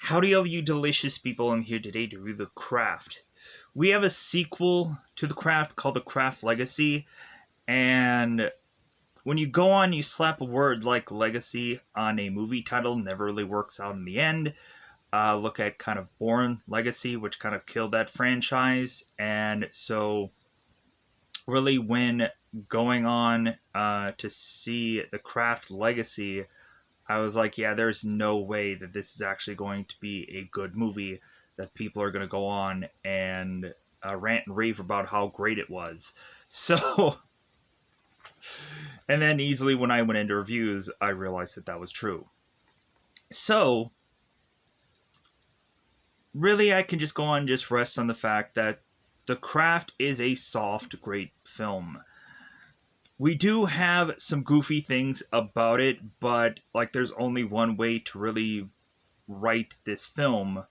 Howdy, all you delicious people. I'm here today to review The Craft. We have a sequel to The Craft called The Craft Legacy, and when you go on, you slap a word like legacy on a movie title, never really works out in the end. Look at kind of Bourne Legacy, which kind of killed that franchise, and so really when going on to see The Craft Legacy, I was like, yeah, there's no way that this is actually going to be a good movie that people are going to go on and rant and rave about how great it was. So, and then easily when I went into reviews, I realized that that was true. So, really, I can just go on and just rest on the fact that The Craft is a soft, great film. We do have some goofy things about it, but like there's only one way to really write this film,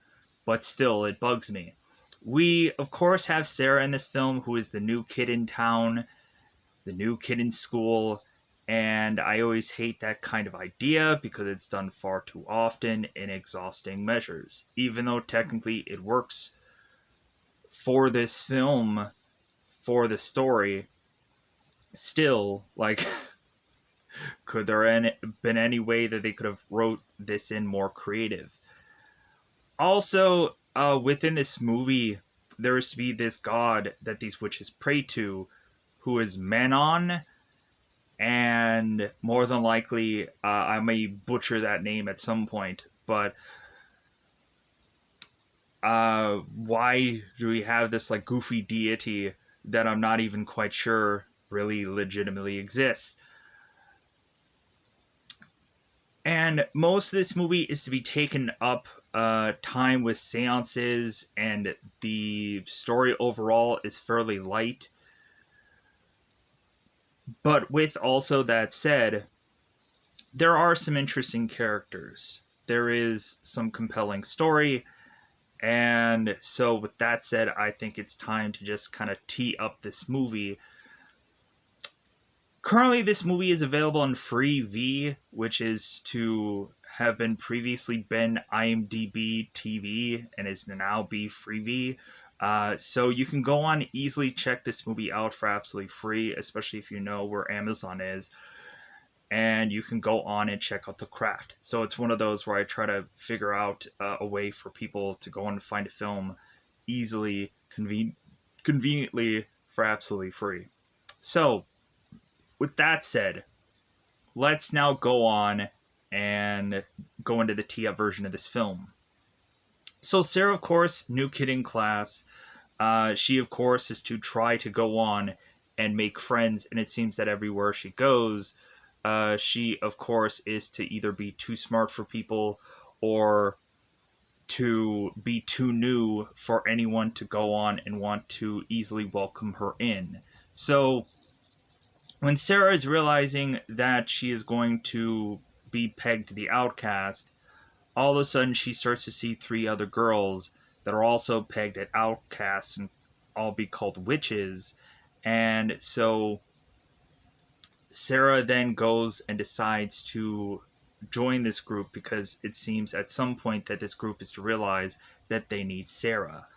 but still, it bugs me. We, of course, have Sarah in this film, who is the new kid in town, the new kid in school, and I always hate that kind of idea because it's done far too often in exhausting measures. Even though technically it works for this film, for the story, still, like, could there been any way that they could have wrote this in more creative? Also, within this movie, there is to be this god that these witches pray to, who is Manon, and more than likely, I may butcher that name at some point, but why do we have this like goofy deity that I'm not even quite sure really legitimately exists? And most of this movie is to be taken up time with seances, and the story overall is fairly light. But with also that said, there are some interesting characters. There is some compelling story. And so with that said, I think it's time to just kind of tee up this movie. Currently, this movie is available on Freevee, which is to have been previously been IMDb TV and is now be Freevee. So you can go on easily check this movie out for absolutely free, especially if you know where Amazon is. And you can go on and check out The Craft. So it's one of those where I try to figure out a way for people to go on and find a film easily, conveniently for absolutely free. So, with that said, let's now go on and go into the tee-up version of this film. So Sarah, of course, new kid in class. She, of course, is to try to go on and make friends, and it seems that everywhere she goes, she, of course, is to either be too smart for people or to be too new for anyone to go on and want to easily welcome her in. So when Sarah is realizing that she is going to be pegged to the outcast, all of a sudden she starts to see three other girls that are also pegged at outcasts and all be called witches. And so Sarah then goes and decides to join this group because it seems at some point that this group is to realize that they need Sarah.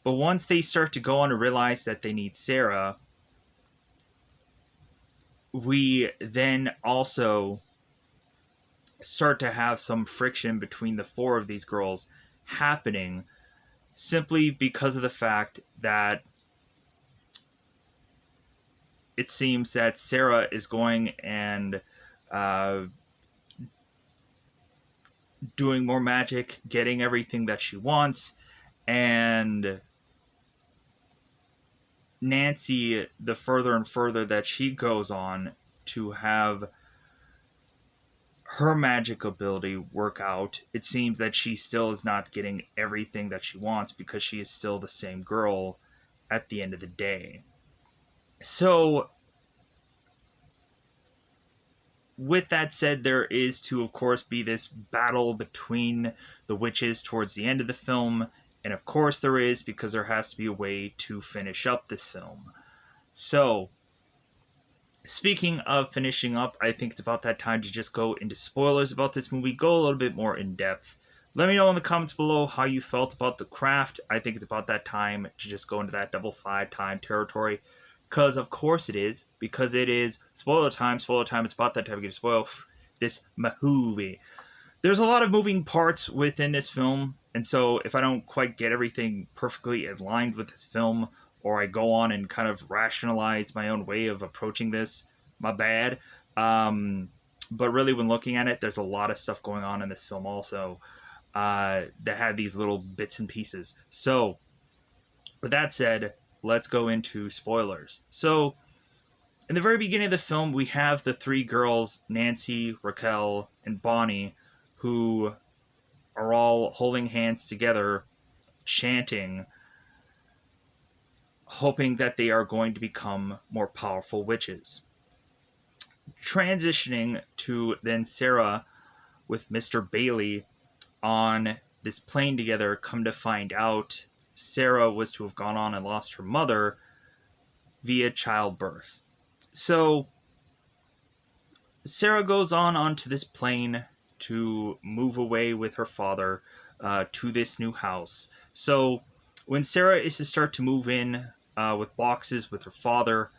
But once they start to go on to realize that they need Sarah, we then also start to have some friction between the four of these girls happening simply because of the fact that it seems that Sarah is going and doing more magic, getting everything that she wants, and Nancy, the further and further that she goes on to have her magic ability work out, it seems that she still is not getting everything that she wants because she is still the same girl at the end of the day. So, with that said, there is to, of course, be this battle between the witches towards the end of the film, and of course there is, because there has to be a way to finish up this film. So, speaking of finishing up, I think it's about that time to just go into spoilers about this movie, go a little bit more in depth Let me know in the comments below how you felt about The Craft. I think it's about that time to just go into that double 5 time territory. Because, of course, it is. Because it is spoiler time. Spoiler time. It's about that time to get spoil this movie. There's a lot of moving parts within this film. And so, if I don't quite get everything perfectly aligned with this film, or I go on and kind of rationalize my own way of approaching this, my bad. But really, when looking at it, there's a lot of stuff going on in this film also that had these little bits and pieces. So, with that said, let's go into spoilers. So, in the very beginning of the film, we have the 3 girls, Nancy, Raquel, and Bonnie, who are all holding hands together, chanting, hoping that they are going to become more powerful witches. Transitioning to then Sarah with Mr. Bailey on this plane together, come to find out Sarah was to have gone on and lost her mother via childbirth. So Sarah goes on onto this plane to move away with her father to this new house. So when Sarah is to start to move in with boxes with her father,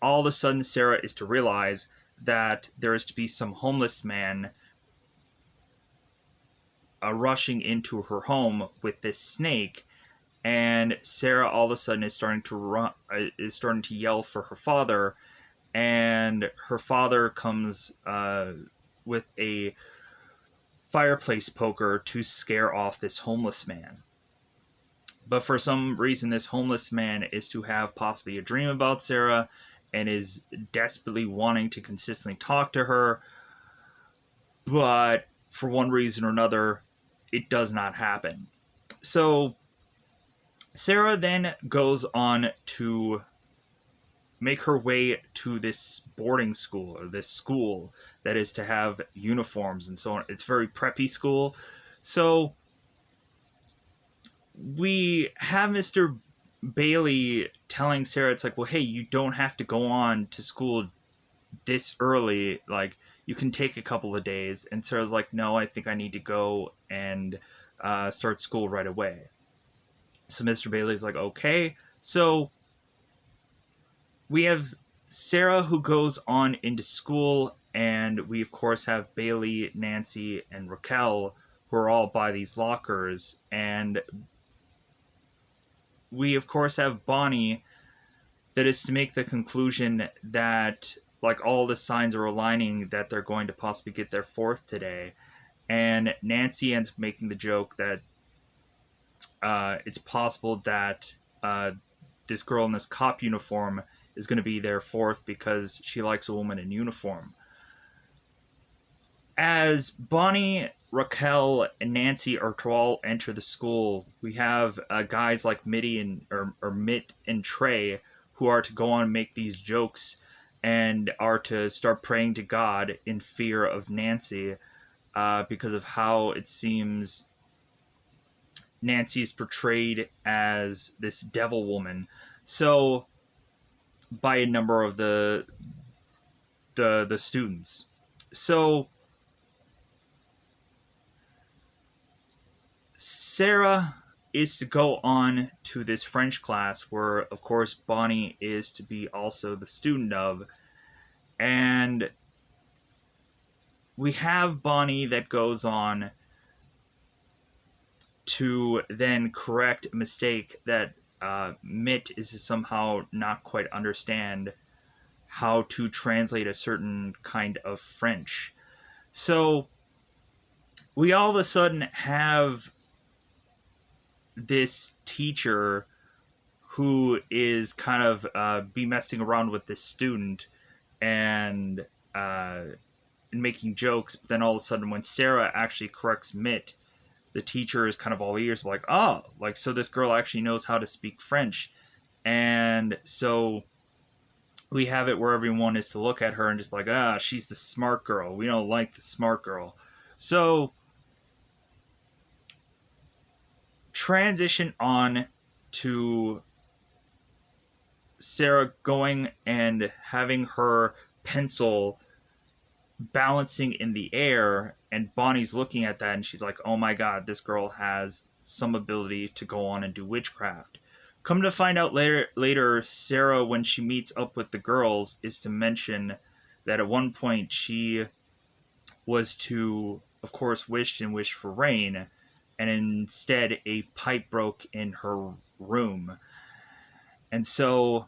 all of a sudden Sarah is to realize that there is to be some homeless man rushing into her home with this snake, and Sarah all of a sudden is starting to yell for her father, and her father comes with a fireplace poker to scare off this homeless man. But for some reason, this homeless man is to have possibly a dream about Sarah and is desperately wanting to consistently talk to her, but for one reason or another, it does not happen. So Sarah then goes on to make her way to this boarding school, or this school that is to have uniforms and so on. It's very preppy school. So we have Mr. Bailey telling Sarah, it's like, well, hey, you don't have to go on to school this early. Like, you can take a couple of days. And Sarah's like, no, I think I need to go and start school right away. So Mr. Bailey's like, okay. So we have Sarah who goes on into school, and we of course have Bailey, Nancy, and Raquel who are all by these lockers, and we of course have Bonnie that is to make the conclusion that like all the signs are aligning that they're going to possibly get their 4th today, and Nancy ends up making the joke that it's possible that this girl in this cop uniform is going to be their 4th because she likes a woman in uniform. As Bonnie, Raquel, and Nancy are to all enter the school, we have guys like Mitty and or Mitt and Trey who are to go on and make these jokes and are to start praying to God in fear of Nancy because of how it seems Nancy is portrayed as this devil woman. So by a number of the students. So Sarah is to go on to this French class where, of course, Bonnie is to be also the student of. And we have Bonnie that goes on to then correct a mistake that Mitt is to somehow not quite understand how to translate a certain kind of French. So we all of a sudden have this teacher who is kind of be messing around with this student and making jokes, but then all of a sudden when Sarah actually corrects Mitt, the teacher is kind of all ears, like, oh, like, so this girl actually knows how to speak French. And so we have it where everyone is to look at her and just like, she's the smart girl. We don't like the smart girl. So transition on to Sarah going and having her pencil balancing in the air And Bonnie's looking at that and she's like, oh my god, this girl has some ability to go on and do witchcraft. Come to find out later, Sarah, when she meets up with the girls, is to mention that at one point she was to, of course, wish for rain, and instead a pipe broke in her room. And so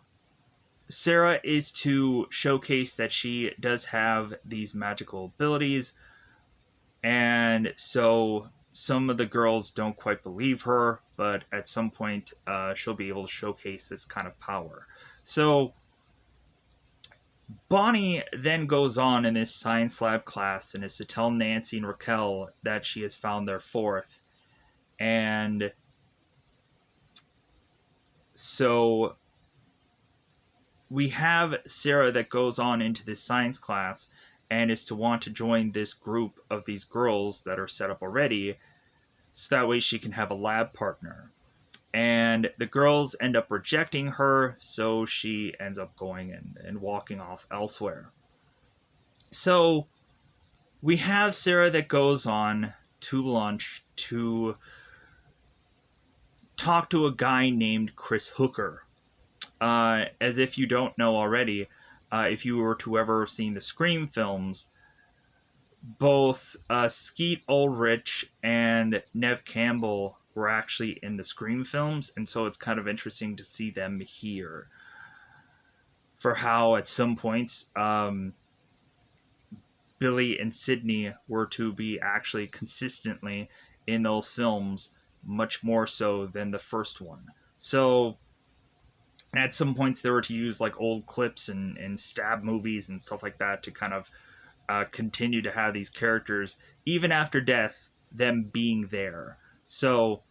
Sarah is to showcase that she does have these magical abilities, and so some of the girls don't quite believe her, but at some point she'll be able to showcase this kind of power. So Bonnie then goes on in this science lab class and is to tell Nancy and Raquel that she has found their fourth. And so we have Sarah that goes on into this science class and is to want to join this group of these girls that are set up already, so that way she can have a lab partner. And the girls end up rejecting her, so she ends up going and walking off elsewhere. So we have Sarah that goes on to lunch to talk to a guy named Chris Hooker. As if you don't know already, if you were to ever seen the Scream films, both Skeet Ulrich and Neve Campbell were actually in the Scream films, and so it's kind of interesting to see them here. For how at some points Billy and Sydney were to be actually consistently in those films, much more so than the first one. So at some points they were to use like old clips and stab movies and stuff like that to kind of continue to have these characters, even after death, them being there. So,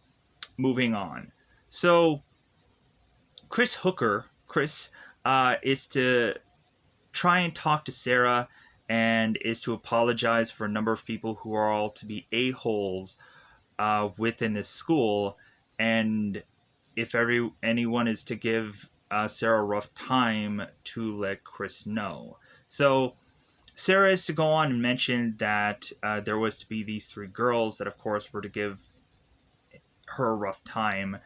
moving on. So, Chris Hooker, is to try and talk to Sarah and is to apologize for a number of people who are all to be a-holes within this school. And if anyone is to give Sarah a rough time, to let Chris know. So, Sarah is to go on and mention that there was to be these three girls that, of course, were to give her a rough time.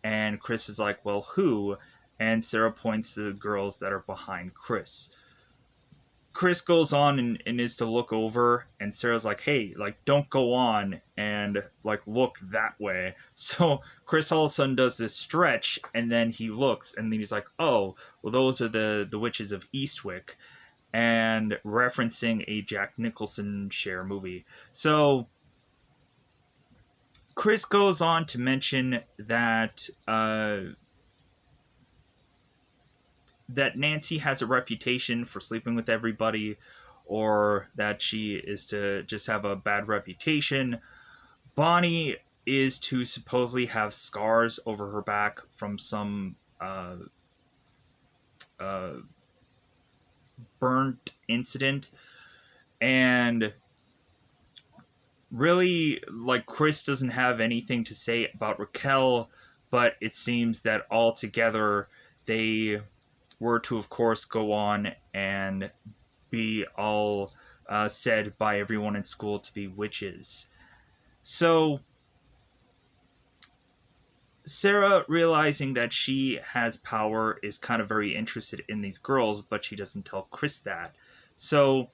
And Chris is like, well, who? And Sarah points to the girls that are behind Chris. Chris goes on and is to look over, and Sarah's like, hey, like, don't go on and, like, look that way. So Chris all of a sudden does this stretch, and then he looks, and then he's like, oh, well, those are the witches of Eastwick, and referencing a Jack Nicholson Cher movie. So Chris goes on to mention that that Nancy has a reputation for sleeping with everybody, or that she is to just have a bad reputation. Bonnie is to supposedly have scars over her back from some burnt incident, and really, like, Chris doesn't have anything to say about Raquel, but it seems that altogether they were to, of course, go on and be all said by everyone in school to be witches. So, Sarah, realizing that she has power, is kind of very interested in these girls, but she doesn't tell Chris that. So,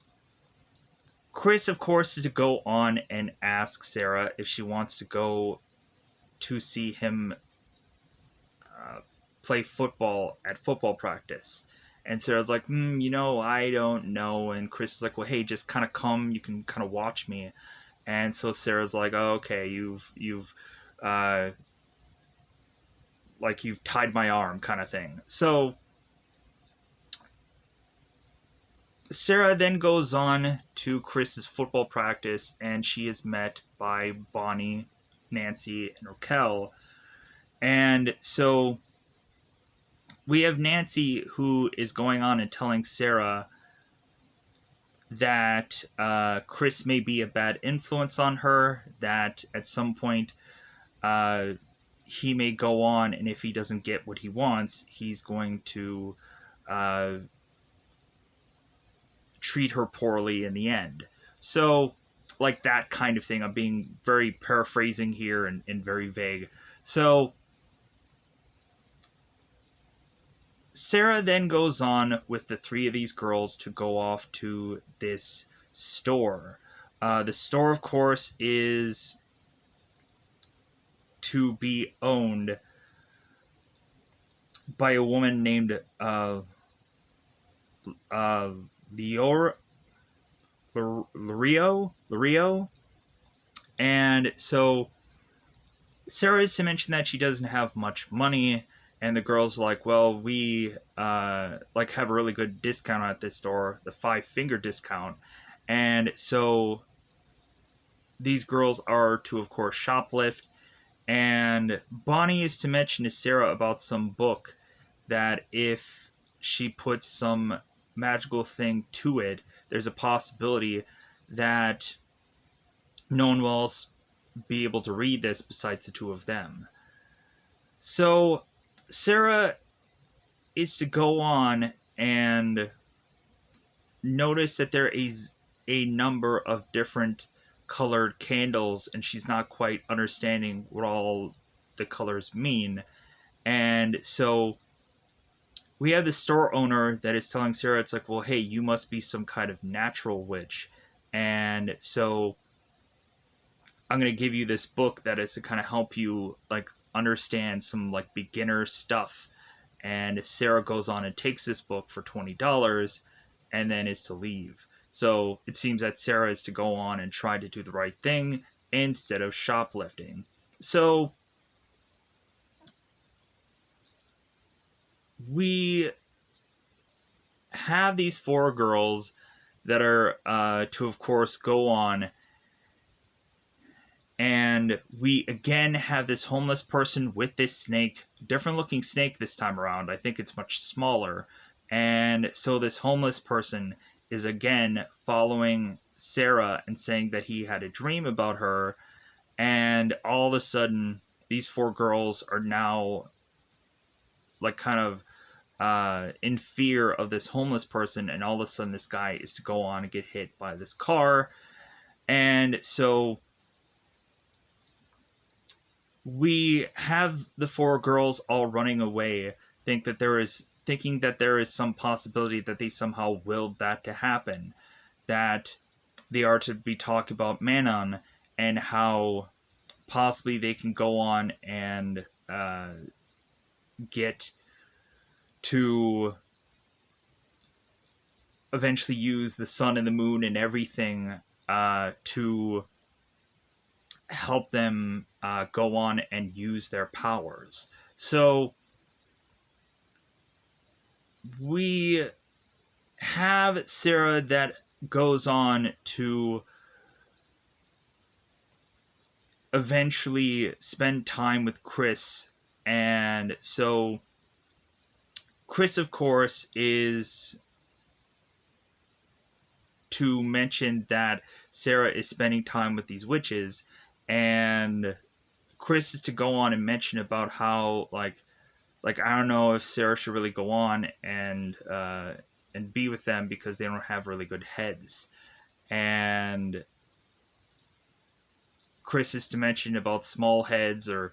Chris, of course, is to go on and ask Sarah if she wants to go to see him play football at football practice. And Sarah's like, I don't know. And Chris is like, well, hey, just kind of come. You can kind of watch me. And so Sarah's like, oh, okay, you've tied my arm, kind of thing. So Sarah then goes on to Chris's football practice, and she is met by Bonnie, Nancy, and Raquel. And so we have Nancy, who is going on and telling Sarah that Chris may be a bad influence on her, that at some point he may go on, and if he doesn't get what he wants, he's going to treat her poorly in the end. So like that kind of thing. I'm being very paraphrasing here and very vague. So Sarah then goes on with the three of these girls to go off to this store. The store, of course, is to be owned by a woman named uh, Lior Lario, and so Sarah is to mention that she doesn't have much money, and the girls are like, well, we like have a really good discount at this store, the five-finger discount, and so these girls are to, of course, shoplift, and Bonnie is to mention to Sarah about some book that if she puts some magical thing to it, there's a possibility that no one will else be able to read this besides the two of them. So Sarah is to go on and notice that there is a number of different colored candles, and she's not quite understanding what all the colors mean. And so we have the store owner that is telling Sarah, it's like, well, hey, you must be some kind of natural witch. And so I'm going to give you this book that is to kind of help you, like, understand some, like, beginner stuff. And Sarah goes on and takes this book for $20 and then is to leave. So it seems that Sarah is to go on and try to do the right thing instead of shoplifting. So we have these four girls that are to, of course, go on. And we again have this homeless person with this snake, different looking snake this time around. I think it's much smaller. And so this homeless person is again following Sarah and saying that he had a dream about her. And all of a sudden, these four girls are now like kind of in fear of this homeless person. And all of a sudden, this guy is to go on and get hit by this car. And so we have the four girls all running away, thinking that there is some possibility that they somehow willed that to happen, that they are to be talking about Manon and how possibly they can go on and get to eventually use the sun and the moon and everything to help them go on and use their powers. So we have Sarah that goes on to eventually spend time with Chris. And so Chris, of course, is to mention that Sarah is spending time with these witches, and Chris is to go on and mention about how like I don't know if Sarah should really go on and be with them because they don't have really good heads. And Chris is to mention about small heads or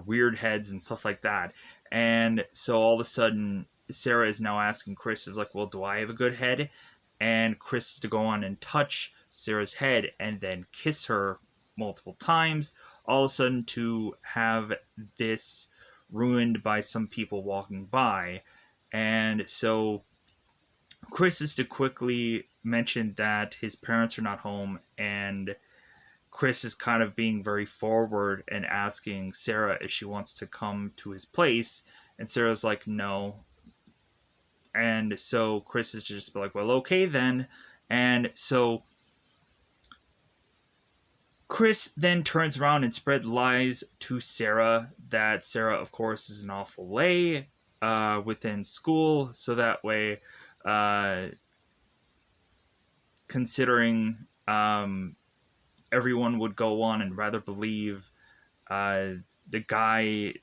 weird heads and stuff like that. And so all of a sudden Sarah is now asking Chris, is like, well, do I have a good head? And Chris is to go on and touch Sarah's head and then kiss her multiple times, all of a sudden to have this ruined by some people walking by. And so Chris is to quickly mention that his parents are not home, and Chris is kind of being very forward and asking Sarah if she wants to come to his place, and Sarah's like, no. And so Chris is just like, well, okay then. And so Chris then turns around and spread lies to Sarah that Sarah, of course, is an awful lay within school. So that way, considering everyone would go on and rather believe the guy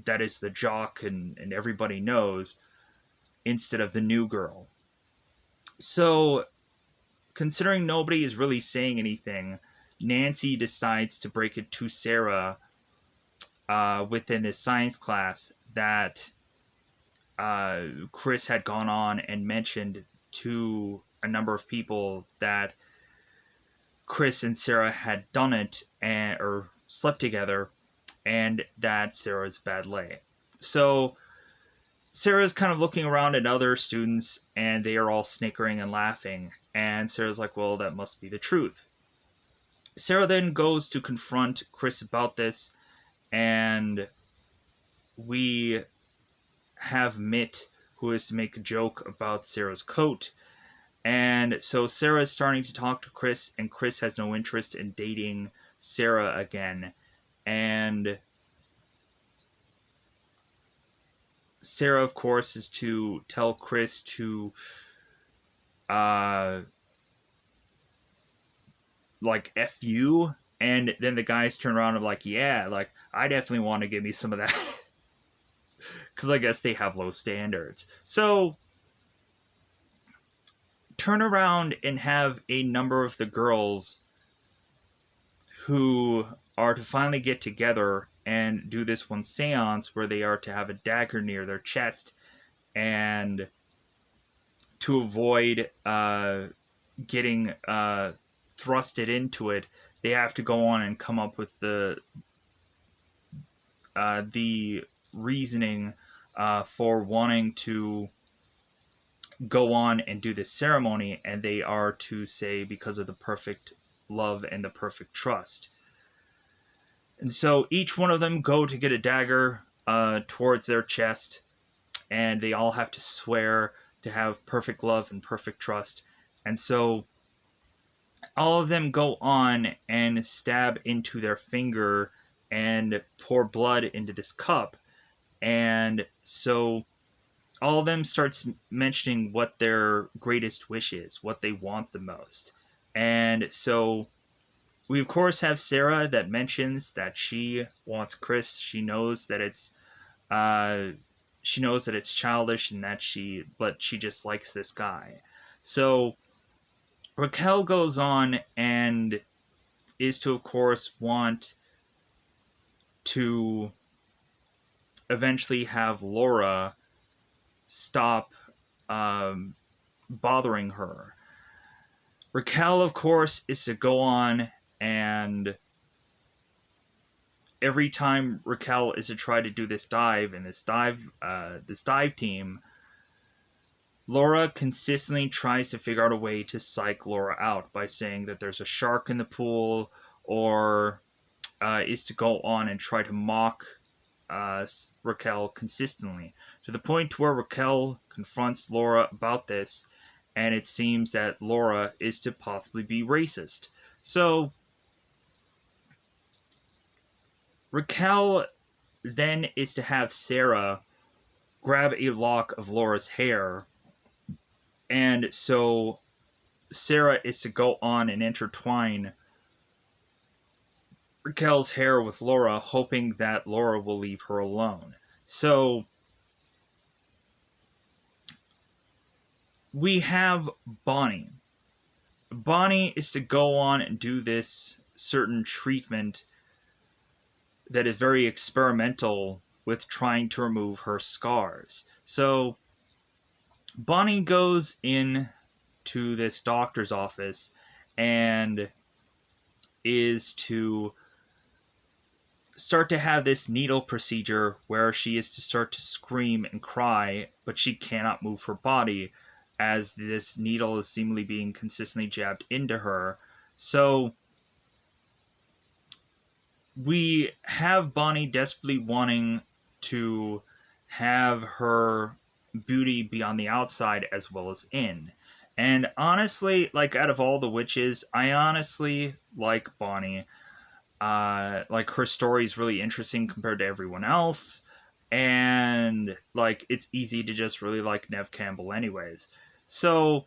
that is the jock and everybody knows instead of the new girl. So considering nobody is really saying anything, Nancy decides to break it to Sarah within his science class that Chris had gone on and mentioned to a number of people that Chris and Sarah had done it or slept together, and that Sarah's bad lay. So Sarah's kind of looking around at other students, and they are all snickering and laughing. And Sarah's like, well, that must be the truth. Sarah then goes to confront Chris about this, and we have Mitt, who is to make a joke about Sarah's coat. And so Sarah is starting to talk to Chris, and Chris has no interest in dating Sarah again. And Sarah, of course, is to tell Chris to like F you, and then the guys turn around and like, yeah, like I definitely want to give me some of that. Because I guess they have low standards. So turn around and have a number of the girls who are to finally get together and do this one seance where they are to have a dagger near their chest, and to avoid getting thrusted into it, they have to go on and come up with the reasoning for wanting to go on and do this ceremony, and they are to say because of the perfect love and the perfect trust. And so each one of them go to get a dagger towards their chest, and they all have to swear to have perfect love and perfect trust. And so all of them go on and stab into their finger and pour blood into this cup. And so all of them starts mentioning what their greatest wish is, what they want the most. And so we of course have Sarah that mentions that she wants Chris. She knows that it's childish and but she just likes this guy. So Raquel goes on and is to of course want to eventually have Laura stop bothering her. Raquel, of course, is to go on, and every time Raquel is to try to do this dive, and this dive team, Laura consistently tries to figure out a way to psych Laura out by saying that there's a shark in the pool, or is to go on and try to mock Raquel consistently, to the point where Raquel confronts Laura about this, and it seems that Laura is to possibly be racist. So Raquel then is to have Sarah grab a lock of Laura's hair, and so Sarah is to go on and intertwine Raquel's hair with Laura, hoping that Laura will leave her alone. So we have Bonnie. Bonnie is to go on and do this certain treatment that is very experimental with trying to remove her scars. So Bonnie goes in to this doctor's office and is to start to have this needle procedure where she is to start to scream and cry, but she cannot move her body as this needle is seemingly being consistently jabbed into her. So we have Bonnie desperately wanting to have her beauty be on the outside as well as in. And honestly, like out of all the witches, I honestly like Bonnie. Like her story is really interesting compared to everyone else, and like it's easy to just really like Neve Campbell anyways. So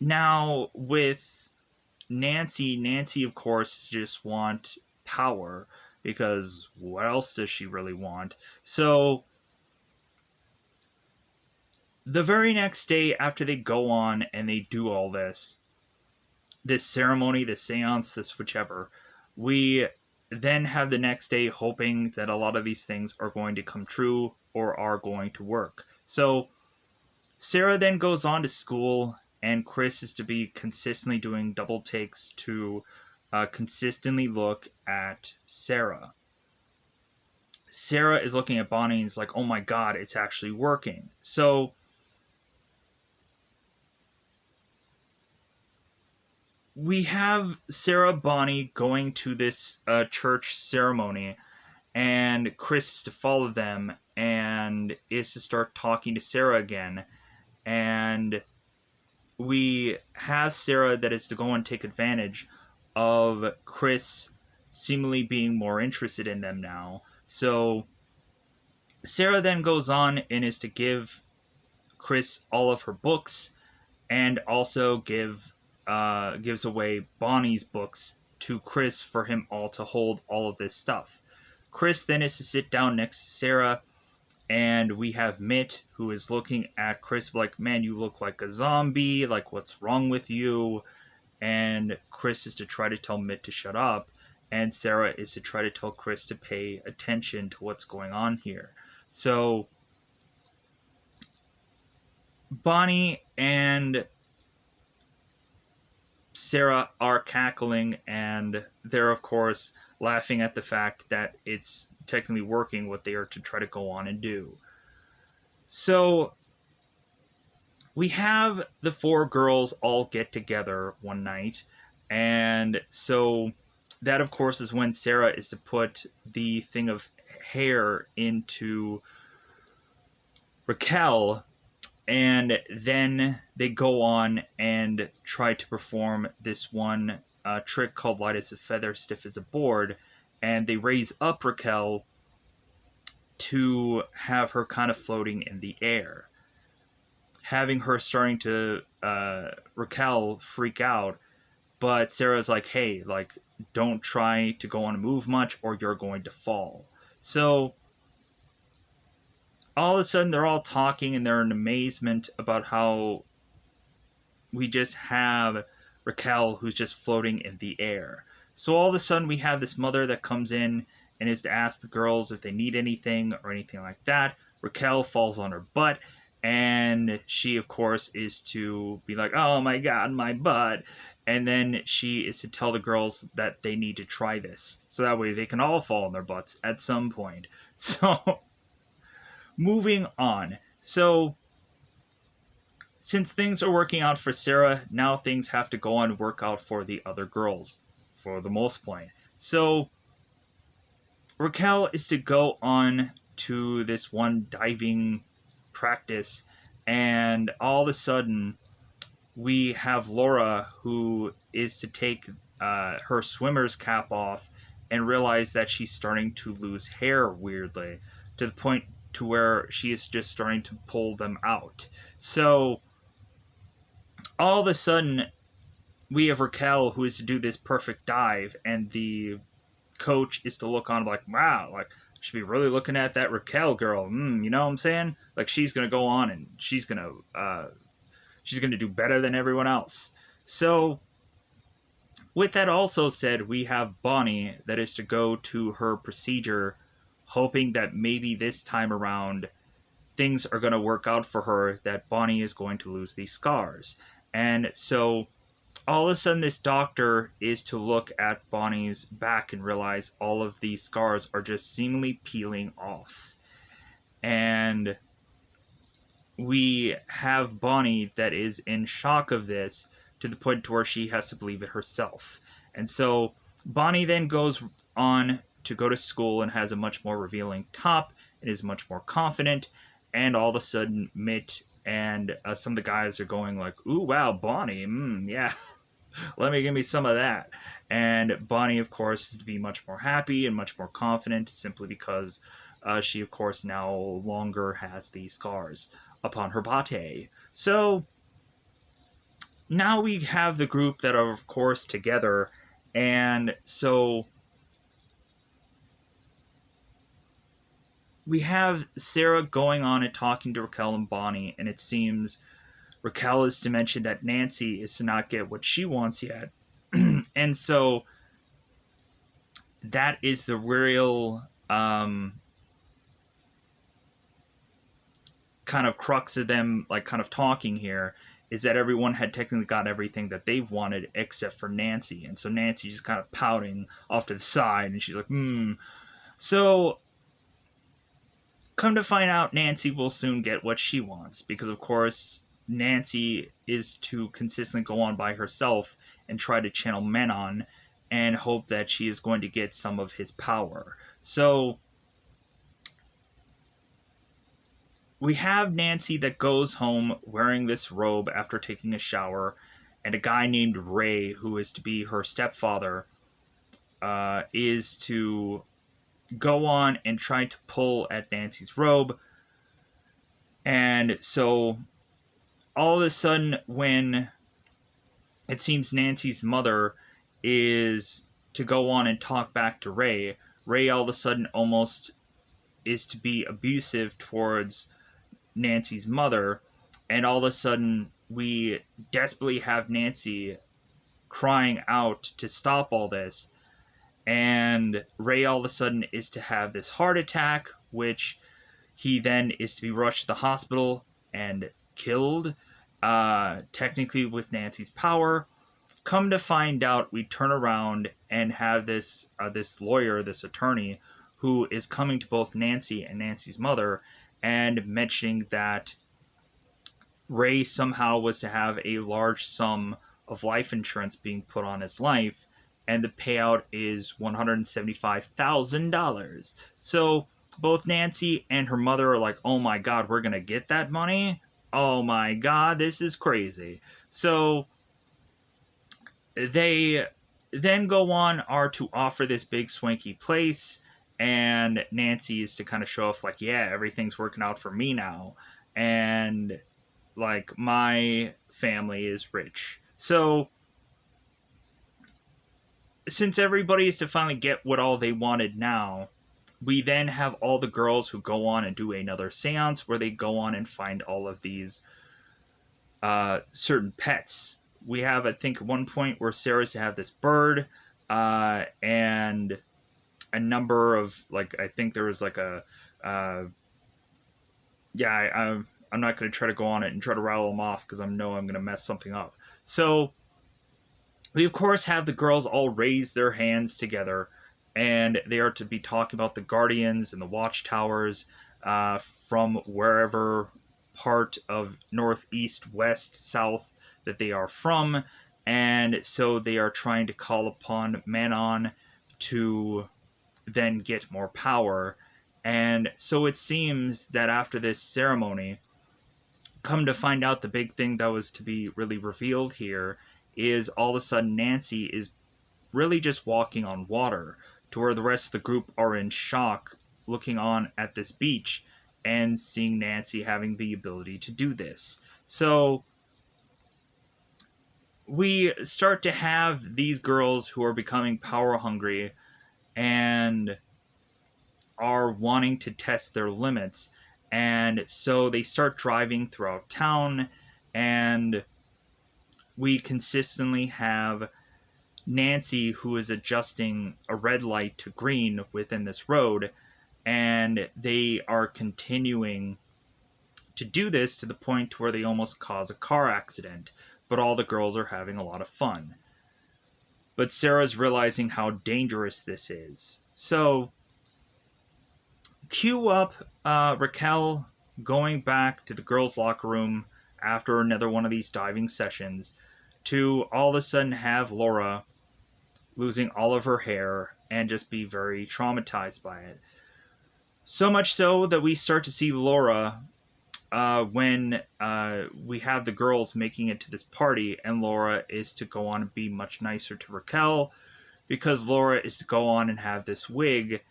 now with Nancy of course just want power, because what else does she really want? So The very next day after they go on and they do all this ceremony, this seance, this whichever, we then have the next day hoping that a lot of these things are going to come true or are going to work. So Sarah then goes on to school, and Chris is to be consistently doing double takes to consistently look at Sarah. Sarah is looking at Bonnie and is like, oh my god, it's actually working. So we have Sarah Bonnie going to this church ceremony, and Chris is to follow them and is to start talking to Sarah again. And we have Sarah that is to go and take advantage of Chris seemingly being more interested in them now. So Sarah then goes on and is to give Chris all of her books, and also gives away Bonnie's books to Chris for him all to hold all of this stuff. Chris then is to sit down next to Sarah, and we have Mitt, who is looking at Chris like, man, you look like a zombie, like, what's wrong with you? And Chris is to try to tell Mitt to shut up, and Sarah is to try to tell Chris to pay attention to what's going on here. So Bonnie and Sarah are cackling, and they're, of course, laughing at the fact that it's technically working what they are to try to go on and do. So we have the four girls all get together one night, and so that, of course, is when Sarah is to put the thing of hair into Raquel, and then they go on and try to perform this one trick called light as a feather, stiff as a board, and they raise up Raquel to have her kind of floating in the air, having her starting to Raquel freak out. But Sarah's like, hey, like, don't try to go on and move much or you're going to fall. So all of a sudden they're all talking and they're in amazement about how we just have Raquel who's just floating in the air. So all of a sudden we have this mother that comes in and is to ask the girls if they need anything or anything like that. Raquel falls on her butt, and she, of course, is to be like, oh my god, my butt. And then she is to tell the girls that they need to try this, so that way they can all fall on their butts at some point. So moving on. So since things are working out for Sarah, now things have to go on and work out for the other girls, for the most part. So Raquel is to go on to this one diving practice, and all of a sudden we have Laura, who is to take her swimmer's cap off and realize that she's starting to lose hair weirdly, to the point to where she is just starting to pull them out. So all of a sudden we have Raquel, who is to do this perfect dive, and the coach is to look on like, wow, like, should be really looking at that Raquel girl. You know what I'm saying? Like, she's gonna go on and she's gonna do better than everyone else. So with that also said, we have Bonnie that is to go to her procedure, hoping that maybe this time around things are going to work out for her, that Bonnie is going to lose these scars. And so all of a sudden this doctor is to look at Bonnie's back and realize all of these scars are just seemingly peeling off. And we have Bonnie that is in shock of this, to the point to where she has to believe it herself. And so Bonnie then goes on to go to school and has a much more revealing top and is much more confident. And all of a sudden Mitt and some of the guys are going like, ooh, wow, Bonnie, yeah, give me some of that. And Bonnie, of course, is to be much more happy and much more confident, simply because she, of course, now longer has these scars upon her body. So now we have the group that are, of course, together. And so we have Sarah going on and talking to Raquel and Bonnie, and it seems Raquel is to mention that Nancy is to not get what she wants yet. And so that is the real kind of crux of them, like, kind of talking here, is that everyone had technically got everything that they've wanted except for Nancy. And so Nancy's just kind of pouting off to the side, and she's like, So, come to find out, Nancy will soon get what she wants, because of course, Nancy is to consistently go on by herself and try to channel Menon and hope that she is going to get some of his power. So, we have Nancy that goes home wearing this robe after taking a shower, and a guy named Ray, who is to be her stepfather, is to go on and try to pull at Nancy's robe. And so, all of a sudden, when it seems Nancy's mother is to go on and talk back to Ray, Ray all of a sudden almost is to be abusive towards Nancy's mother, and all of a sudden we desperately have Nancy crying out to stop all this, and Ray all of a sudden is to have this heart attack, which he then is to be rushed to the hospital and killed, technically with Nancy's power. Come to find out, we turn around and have this lawyer, this attorney, who is coming to both Nancy and Nancy's mother and mentioning that Ray somehow was to have a large sum of life insurance being put on his life, and the payout is $175,000. So both Nancy and her mother are like, oh my god, we're gonna get that money? Oh my god, this is crazy. So they then go on are to offer this big swanky place, and Nancy is to kind of show off, like, yeah, everything's working out for me now, and like my family is rich. So since everybody is to finally get what all they wanted now, we then have all the girls who go on and do another seance where they go on and find all of these certain pets. We have, I think, one point where Sarah's to have this bird, and a number of, like, I think there was like a, I'm not going to try to go on it and try to rattle them off because I know I'm going to mess something up. So we of course have the girls all raise their hands together, and they are to be talking about the Guardians and the Watchtowers from wherever part of north, east, west, south that they are from, and so they are trying to call upon Manon to then get more power. And so it seems that after this ceremony, come to find out, the big thing that was to be really revealed here is all of a sudden Nancy is really just walking on water, to where the rest of the group are in shock looking on at this beach and seeing Nancy having the ability to do this. So we start to have these girls who are becoming power hungry and are wanting to test their limits. And so they start driving throughout town, and we consistently have Nancy who is adjusting a red light to green within this road, and they are continuing to do this to the point where they almost cause a car accident, but all the girls are having a lot of fun. But Sarah's realizing how dangerous this is. So cue up Raquel going back to the girls' locker room after another one of these diving sessions to all of a sudden have Laura losing all of her hair and just be very traumatized by it. So much so that we start to see Laura when we have the girls making it to this party, and Laura is to go on and be much nicer to Raquel, because Laura is to go on and have this wig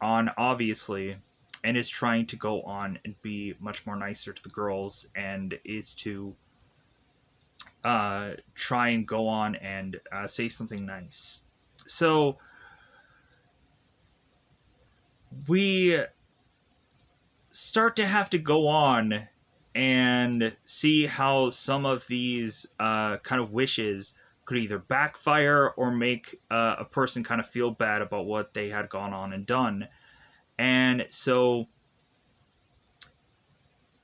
on, obviously, and is trying to go on and be much more nicer to the girls, and is to try and go on and say something nice. So we start to have to go on and see how some of these kind of wishes could either backfire or make a person kind of feel bad about what they had gone on and done. And so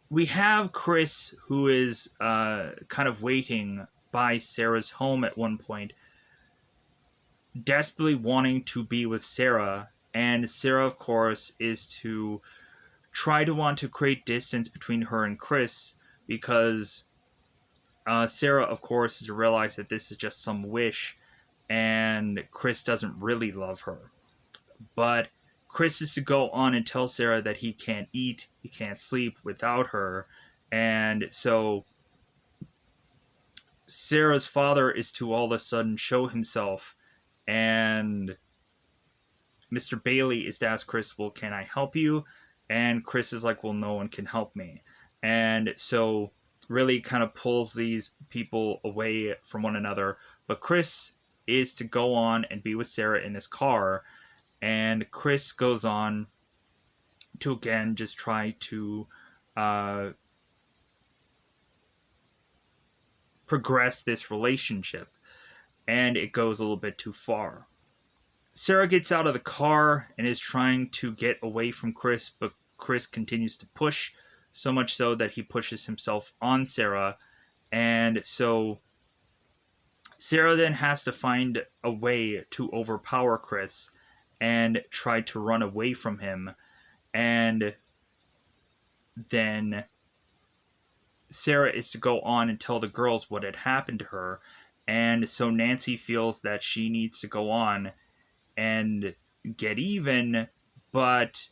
we have Chris, who is kind of waiting by Sarah's home at one point, desperately wanting to be with Sarah. And Sarah, of course, is to try to want to create distance between her and Chris because Sarah, of course, is to realize that this is just some wish and Chris doesn't really love her. But Chris is to go on and tell Sarah that he can't eat, he can't sleep without her. And so Sarah's father is to all of a sudden show himself, and Mr. Bailey is to ask Chris, well, can I help you? And Chris is like, well, no one can help me. And so really kind of pulls these people away from one another. But Chris is to go on and be with Sarah in this car. And Chris goes on to again just try to progress this relationship. And it goes a little bit too far. Sarah gets out of the car and is trying to get away from Chris, but Chris continues to push, so much so that he pushes himself on Sarah. And so Sarah then has to find a way to overpower Chris and try to run away from him. And then Sarah is to go on and tell the girls what had happened to her. And so Nancy feels that she needs to go on and get even, but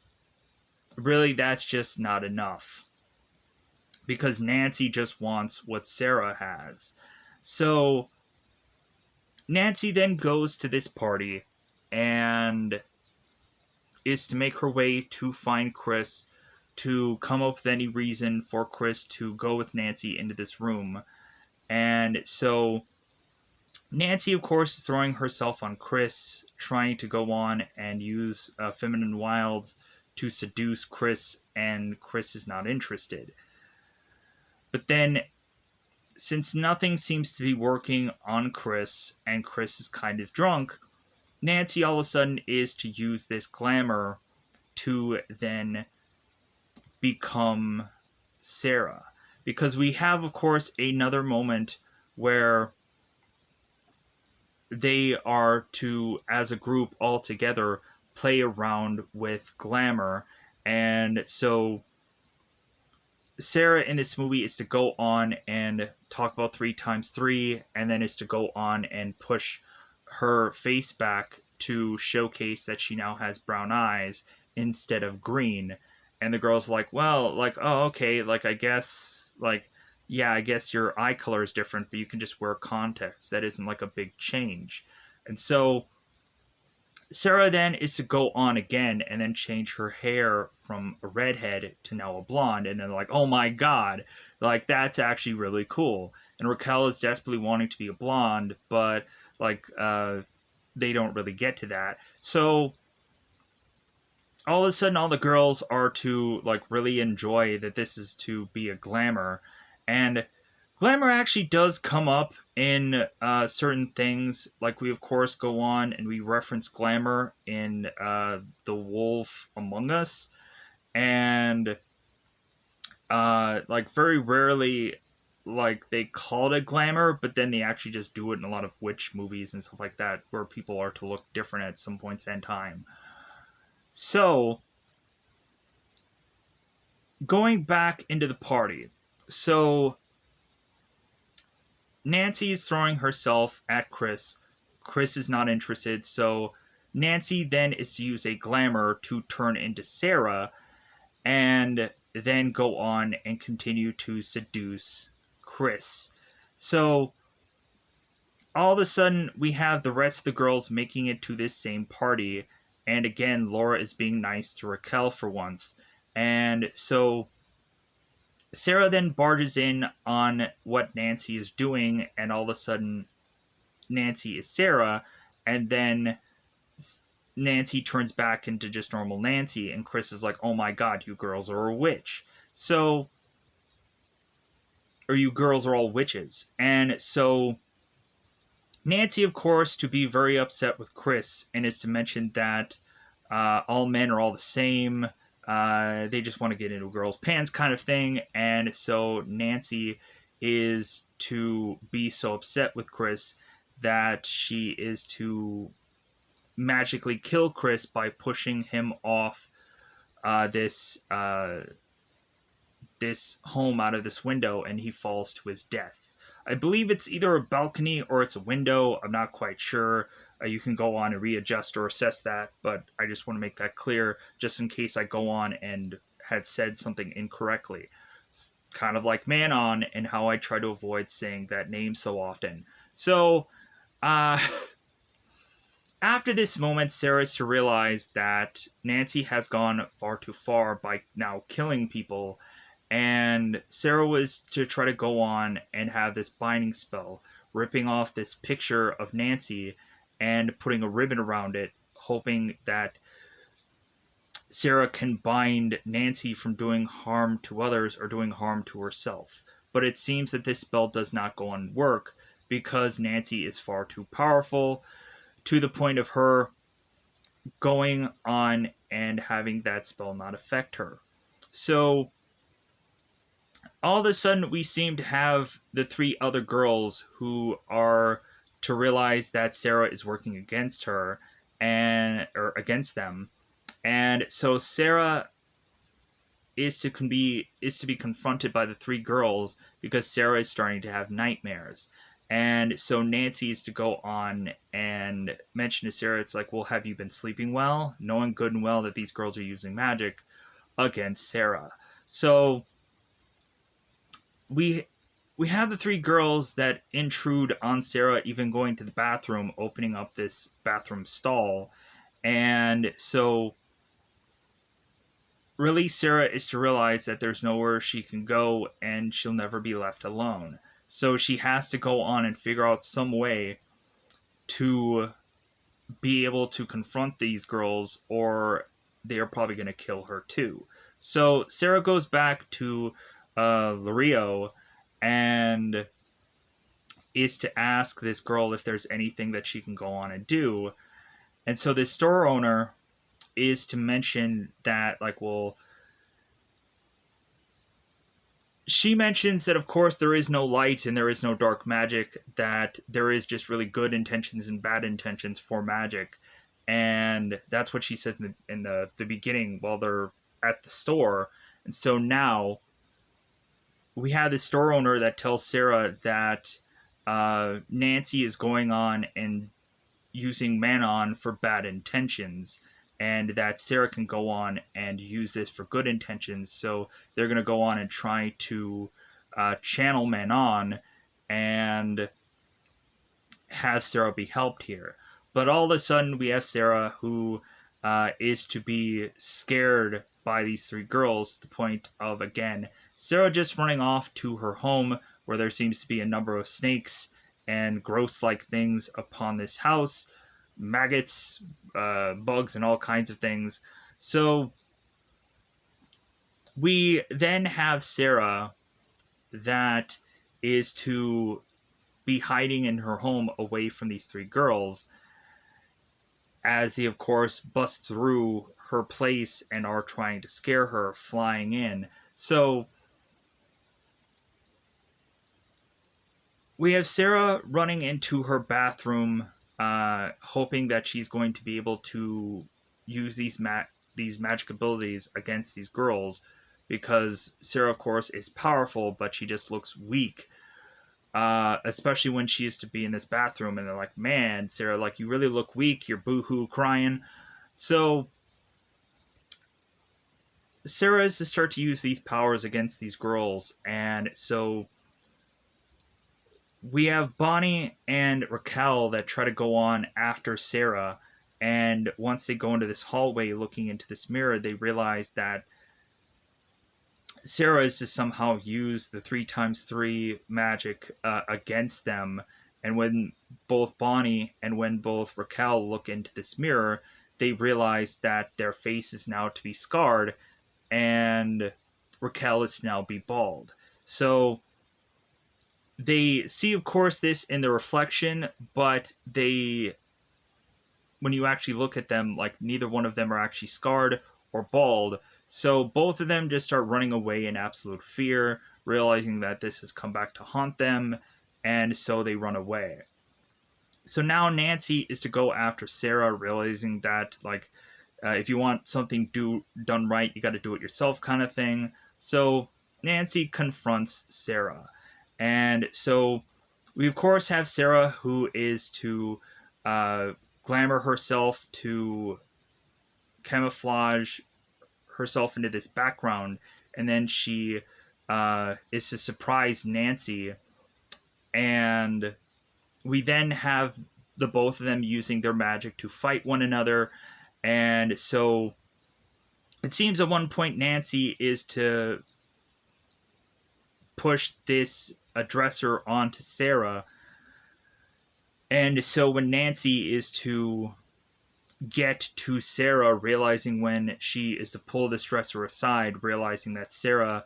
really that's just not enough because Nancy just wants what Sarah has. So Nancy then goes to this party and is to make her way to find Chris, to come up with any reason for Chris to go with Nancy into this room. And so Nancy, of course, is throwing herself on Chris, trying to go on and use feminine wilds to seduce Chris, and Chris is not interested. But then, since nothing seems to be working on Chris, and Chris is kind of drunk, Nancy all of a sudden is to use this glamour to then become Sarah. Because we have, of course, another moment where they are to, as a group all together, play around with glamour. And so Sarah in this movie is to go on and talk about 3x3, and then is to go on and push her face back to showcase that she now has brown eyes instead of green. And the girl's like, well, like, oh, okay, like, I guess, like, yeah, I guess your eye color is different, but you can just wear contacts. That isn't like a big change. And so Sarah then is to go on again and then change her hair from a redhead to now a blonde. And then like, oh my god, like that's actually really cool. And Raquel is desperately wanting to be a blonde, but like they don't really get to that. So all of a sudden all the girls are to like really enjoy that this is to be a glamour. And glamour actually does come up in certain things. Like we of course go on and we reference glamour in The Wolf Among Us. And like very rarely like they call it glamour, but then they actually just do it in a lot of witch movies and stuff like that where people are to look different at some points in time. So going back into the party. So Nancy is throwing herself at Chris. Chris is not interested, so Nancy then is to use a glamour to turn into Sarah and then go on and continue to seduce Chris. So all of a sudden we have the rest of the girls making it to this same party, and again Laura is being nice to Raquel for once. And so Sarah then barges in on what Nancy is doing, and all of a sudden Nancy is Sarah, and then Nancy turns back into just normal Nancy, and Chris is like, "Oh my god, you girls are a witch." So, or you girls are all witches. And so Nancy, of course, to be very upset with Chris, and is to mention that all men are all the same. They just want to get into a girl's pants, kind of thing. And so Nancy is to be so upset with Chris that she is to magically kill Chris by pushing him off this home out of this window, and he falls to his death. I believe it's either a balcony or it's a window. I'm not quite sure. You can go on and readjust or assess that, but I just want to make that clear just in case I go on and had said something incorrectly. It's kind of like Manon and how I try to avoid saying that name so often. So, uh, after this moment, Sarah is to realize that Nancy has gone far too far by now killing people, and Sarah was to try to go on and have this binding spell, ripping off this picture of Nancy and putting a ribbon around it, hoping that Sarah can bind Nancy from doing harm to others or doing harm to herself. But it seems that this spell does not go on work because Nancy is far too powerful, to the point of her going on and having that spell not affect her. So all of a sudden we seem to have the three other girls who are to realize that Sarah is working against her and or against them. And so Sarah is to be confronted by the three girls because Sarah is starting to have nightmares. And so Nancy is to go on and mention to Sarah, it's like, well, have you been sleeping well? Knowing good and well that these girls are using magic against Sarah. So we we have the three girls that intrude on Sarah, even going to the bathroom, opening up this bathroom stall. And so really Sarah is to realize that there's nowhere she can go and she'll never be left alone. So she has to go on and figure out some way to be able to confront these girls, or they are probably going to kill her too. So Sarah goes back to Lario and is to ask this girl if there's anything that she can go on and do. And so this store owner is to mention that, like, well, she mentions that, of course, there is no light and there is no dark magic, that there is just really good intentions and bad intentions for magic. And that's what she said in the beginning while they're at the store. And so now we have this store owner that tells Sarah that Nancy is going on and using Manon for bad intentions, and that Sarah can go on and use this for good intentions. So they're going to go on and try to channel Manon and have Sarah be helped here. But all of a sudden, we have Sarah who is to be scared by these three girls to the point of, again, Sarah just running off to her home where there seems to be a number of snakes and gross like things upon this house, maggots, bugs, and all kinds of things. So we then have Sarah that is to be hiding in her home away from these three girls, as they, of course, bust through her place and are trying to scare her, flying in. So we have Sarah running into her bathroom, hoping that she's going to be able to use these magic abilities against these girls, because Sarah, of course, is powerful, but she just looks weak. Especially when she is to be in this bathroom, and they're like, "Man, Sarah, like, you really look weak. You're boohoo crying." So Sarah is to start to use these powers against these girls, and so we have Bonnie and Raquel that try to go on after Sarah, and once they go into this hallway looking into this mirror, they realize that Sarah is to somehow use the 3x3 magic against them. And when both Bonnie and when both Raquel look into this mirror, they realize that their face is now to be scarred, and Raquel is to now be bald. So they see, of course, this in the reflection, but when you actually look at them, like, neither one of them are actually scarred or bald. So both of them just start running away in absolute fear, realizing that this has come back to haunt them, and so they run away. So now Nancy is to go after Sarah, realizing that, like, if you want something done right, you got to do it yourself, kind of thing. So Nancy confronts Sarah, and so we of course have Sarah, who is to glamour herself, to camouflage herself into this background, and then she is to surprise Nancy, and we then have the both of them using their magic to fight one another. And so it seems at one point Nancy is to push this dresser onto Sarah. And so when Nancy is to get to Sarah, realizing when she is to pull this dresser aside, realizing that Sarah,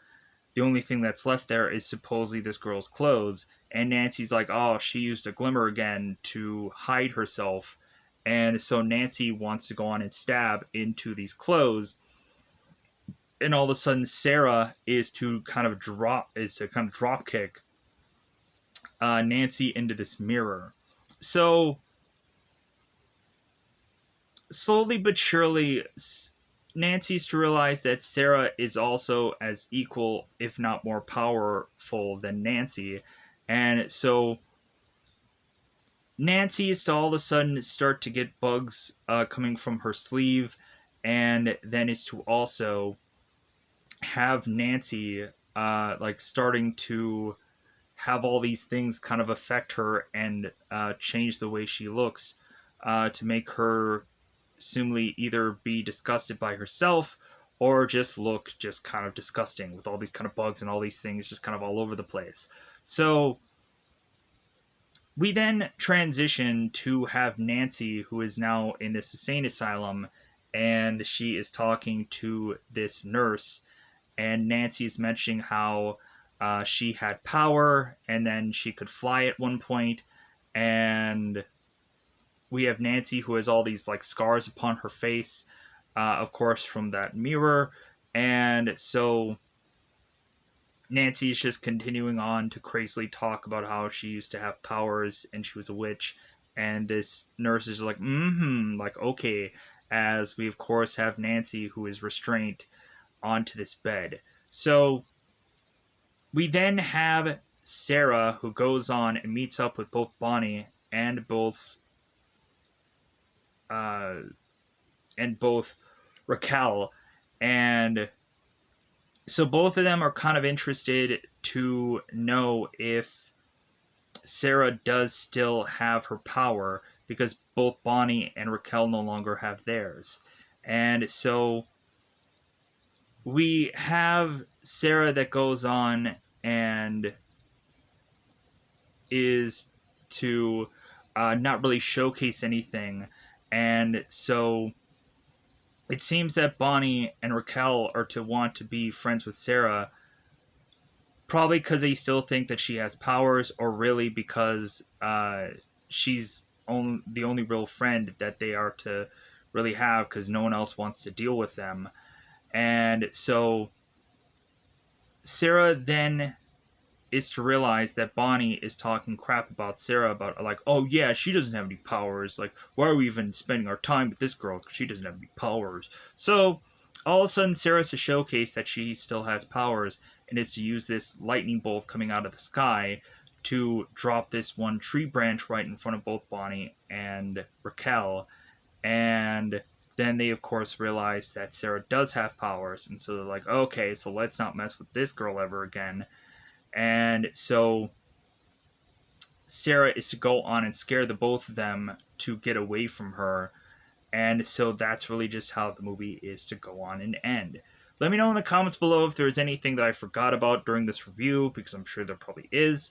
the only thing that's left there is supposedly this girl's clothes. And Nancy's like, oh, she used a glimmer again to hide herself. And so Nancy wants to go on and stab into these clothes. And all of a sudden Sarah is to kind of drop kick Nancy into this mirror. So slowly but surely, Nancy's to realize that Sarah is also as equal, if not more powerful than Nancy. And so Nancy is to all of a sudden start to get bugs coming from her sleeve, and then is to also have Nancy like starting to have all these things kind of affect her and change the way she looks, to make her seemingly either be disgusted by herself or just look just kind of disgusting with all these kind of bugs and all these things just kind of all over the place. So we then transition to have Nancy, who is now in this insane asylum, and she is talking to this nurse, and Nancy is mentioning how she had power, and then she could fly at one point, and we have Nancy, who has all these like scars upon her face, of course, from that mirror, and so Nancy is just continuing on to crazily talk about how she used to have powers and she was a witch, and this nurse is like, like, okay, as we of course have Nancy, who is restrained onto this bed. So we then have Sarah, who goes on and meets up with both Bonnie and both Raquel, and so both of them are kind of interested to know if Sarah does still have her power, because both Bonnie and Raquel no longer have theirs. And so we have Sarah that goes on and is to not really showcase anything. And so it seems that Bonnie and Raquel are to want to be friends with Sarah, probably because they still think that she has powers, or really because she's the only real friend that they are to really have, because no one else wants to deal with them. And so Sarah then is to realize that Bonnie is talking crap about Sarah, about like, oh yeah, she doesn't have any powers. Like, why are we even spending our time with this girl? Because she doesn't have any powers. So all of a sudden, Sarah's to showcase that she still has powers, and is to use this lightning bolt coming out of the sky to drop this one tree branch right in front of both Bonnie and Raquel. And then they, of course, realize that Sarah does have powers, and so they're like, okay, so let's not mess with this girl ever again. And so Sarah is to go on and scare the both of them to get away from her. And so that's really just how the movie is to go on and end. Let me know in the comments below if there's anything that I forgot about during this review, because I'm sure there probably is.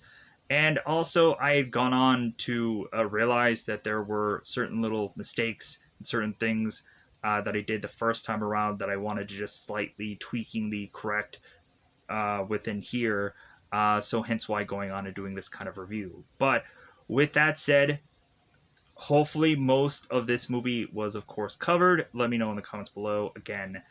And also, I had gone on to realize that there were certain little mistakes certain things that I did the first time around that I wanted to just slightly tweaking the correct within here. So hence why going on and doing this kind of review. But with that said, hopefully most of this movie was of course covered. Let me know in the comments below. Again,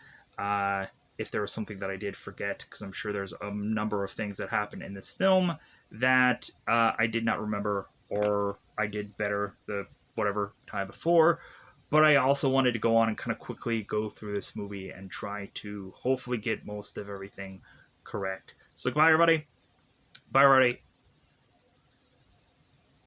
if there was something that I did forget, because I'm sure there's a number of things that happened in this film that I did not remember, or I did better the whatever time before. But I also wanted to go on and kind of quickly go through this movie and try to hopefully get most of everything correct. So goodbye, everybody. Bye, everybody.